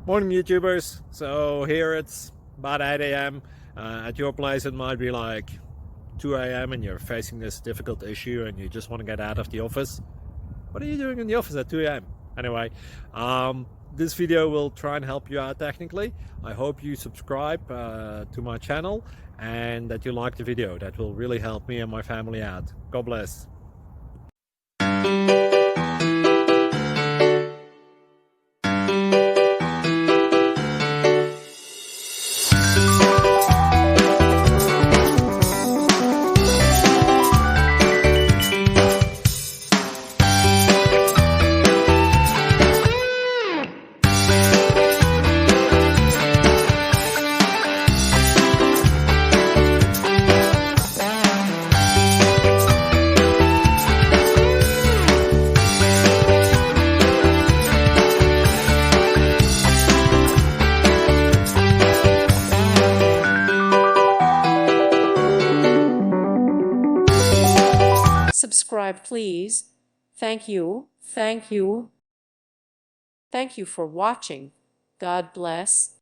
Morning YouTubers. So here it's about 8 a.m. At your place it might be like 2 a.m. and you're facing this difficult issue and you just want to get out of the office. What are you doing in the office at 2 a.m.? Anyway, this video will try and help you out technically. I hope you subscribe to my channel and that you like the video. That will really help me and my family out. God bless. Subscribe, please. Thank you. Thank you. Thank you for watching. God bless.